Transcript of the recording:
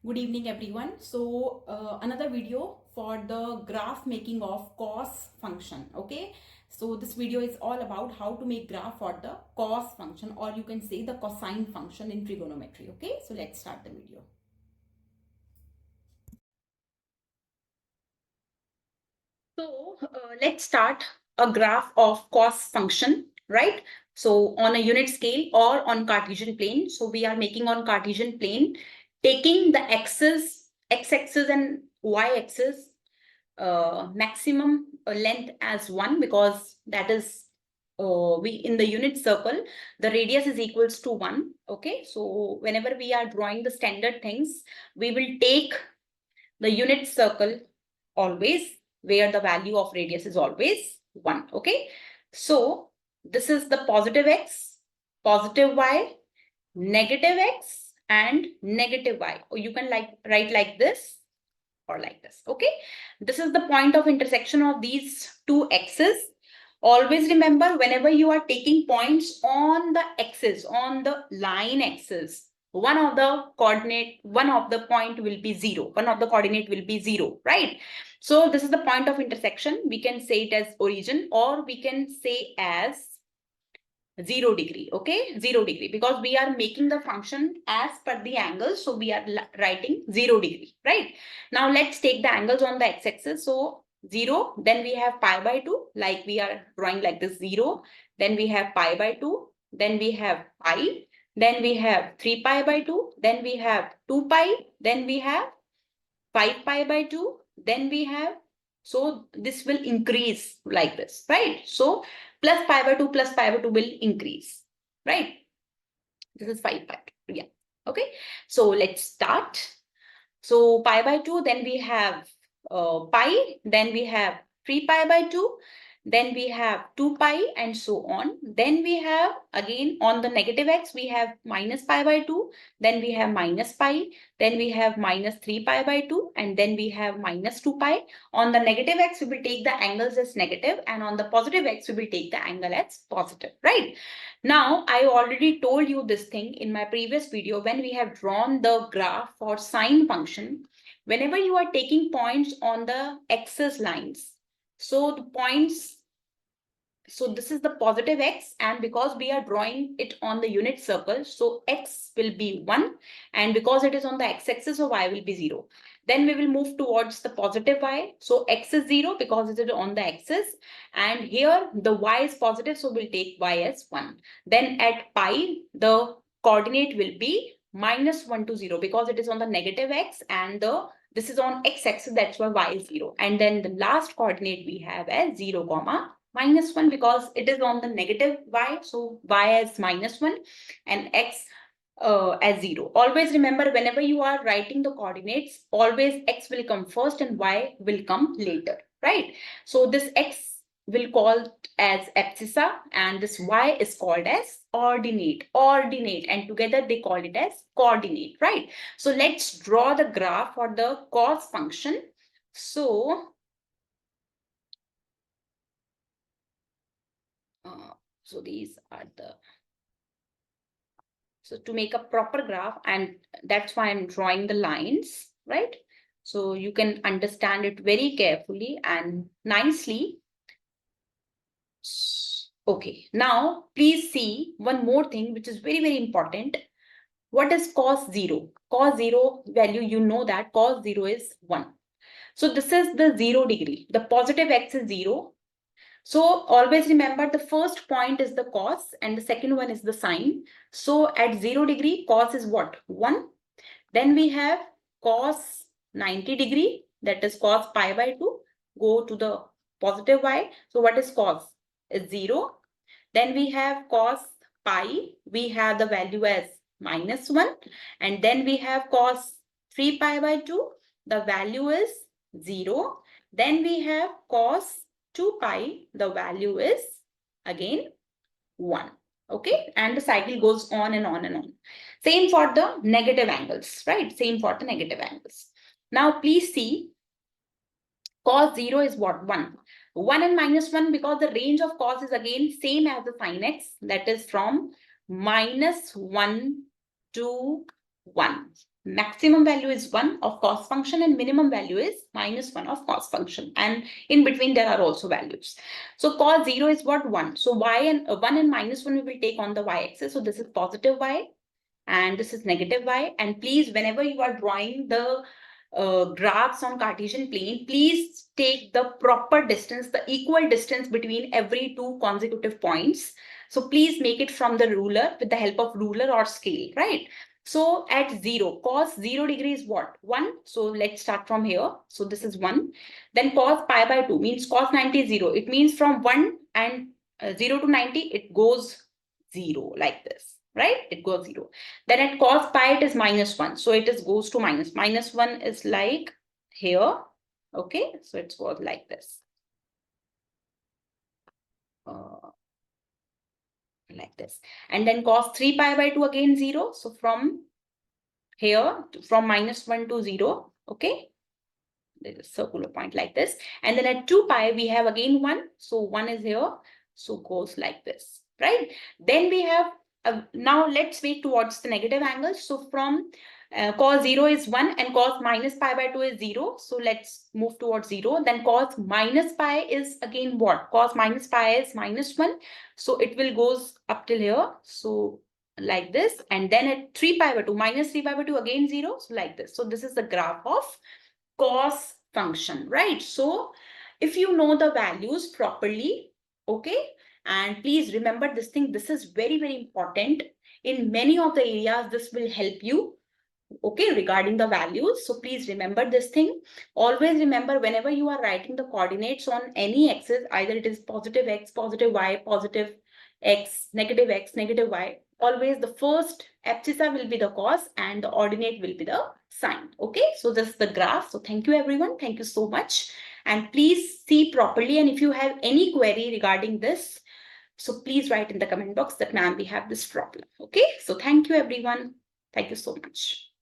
Good evening everyone. So another video for the graph making of cos function. Okay, so this video is all about how to make graph for the cos function, or you can say the cosine function in trigonometry. Okay, so let's start the video. So let's start a graph of cos function, right? So on a unit scale or on Cartesian plane. So we are making on Cartesian plane, taking the axis, x-axis and y-axis maximum length as 1, because that is we in the unit circle the radius is equals to 1. Okay, so whenever we are drawing the standard things, we will take the unit circle always where the value of radius is always 1. Okay, so this is the positive x, positive y, negative x and negative y, or you can write like this or like this. Okay, this is the point of intersection of these two x's. Always remember, whenever you are taking points on the axis, on the line axis, one of the point will be 0, one of the coordinate will be 0, right? So this is the point of intersection. We can say it as origin, or we can say as 0 degree. Okay, 0 degree, because we are making the function as per the angle, so we are writing 0 degree, right? Now let's take the angles on the x-axis. So 0, then we have pi by 2, like we are drawing like this, 0, then we have pi by 2, then we have pi, then we have 3 pi by 2, then we have 2 pi, then we have 5 pi by 2, then we have, so this will increase like this, right? So plus pi by 2 plus pi by 2 will increase, right? This is 5 pi, yeah. Okay, so let's start. So pi by 2, then we have pi, then we have 3 pi by 2, then we have 2 pi and so on. Then we have again on the negative x, we have minus pi by 2, then we have minus pi, then we have minus 3 pi by 2, and then we have minus 2 pi. On the negative x, we will take the angles as negative, and on the positive x, we will take the angle as positive, right? Now, I already told you this thing in my previous video when we have drawn the graph for sine function. Whenever you are taking points on the axis lines, so the points, so this is the positive x, and because we are drawing it on the unit circle, so x will be 1, and because it is on the x-axis, so y will be 0. Then we will move towards the positive y, so x is 0 because it is on the axis, and here the y is positive, so we'll take y as 1. Then at pi, the coordinate will be minus 1 to 0 because it is on the negative x, and this is on x-axis, that's why y is 0. And then the last coordinate we have as 0 comma minus 1 because it is on the negative y, so y as minus 1 and x as 0. Always remember, whenever you are writing the coordinates, always x will come first and y will come later, right? So this x will called as abscissa, and this y is called as ordinate, and together they call it as coordinate, right? So let's draw the graph for the cos function. So these are the, so to make a proper graph, and that's why I'm drawing the lines, right? So you can understand it very carefully and nicely. Okay, now please see one more thing which is very, very important. What is cos 0? Cos 0 value, you know that cos 0 is 1. So this is the 0 degree. The positive x is 0. So always remember, the first point is the cos and the second one is the sine. So at 0 degree, cos is what? 1. Then we have cos 90 degree, that is cos pi by 2. Go to the positive y. So what is cos? Is 0. Then we have cos pi. We have the value as minus 1. And then we have cos 3 pi by 2. The value is 0. Then we have cos 2 pi, the value is again 1. Okay, and the cycle goes on and on and on. Same for the negative angles, right? Same for the negative angles. Now please see, cos 0 is what? 1. 1 and minus 1, because the range of cos is again same as the sin x, that is from minus 1 to 1. maximum value is 1 of cos function and minimum value is -1 of cos function, and in between there are also values. So cos 0 is what? 1. So y and 1 and -1 we will take on the y-axis. So this is positive y and this is negative y. And please, whenever you are drawing the graphs on Cartesian plane, please take the proper distance, the equal distance between every two consecutive points. So please make it from the ruler with the help of ruler or scale, right? So at 0, cos 0 degree is what? 1. So let's start from here. So this is 1. Then cos pi by 2 means cos 90 is 0. It means from 1 and 0 to 90, it goes 0 like this, right? It goes 0. Then at cos pi, it is -1. So it is goes to -1 is like here. Okay, so it goes like this. Like this. And then cos 3 pi by 2 again 0. So from here, from -1 to 0. Okay, there's a circular point like this. And then at 2 pi, we have again 1. So 1 is here. So goes like this, right? Then we have, now let's make towards the negative angle. So from cos 0 is 1 and cos minus pi by 2 is 0. So let's move towards 0. Then cos minus pi is again what? Cos minus pi is -1. So it will goes up till here. So like this. And then at 3 pi by 2, -3 pi by 2 again 0. So like this. So this is the graph of cos function, right? So if you know the values properly, okay, and please remember this thing, this is very, very important. In many of the areas, this will help you, okay, regarding the values. So please remember this thing. Always remember, whenever you are writing the coordinates on any axis, either it is positive x, positive y, positive x, negative y, always the first abscissa will be the cos and the ordinate will be the sine. Okay, so this is the graph. So thank you everyone. Thank you so much. And please see properly. And if you have any query regarding this, so please write in the comment box that ma'am, we have this problem. Okay, so thank you everyone. Thank you so much.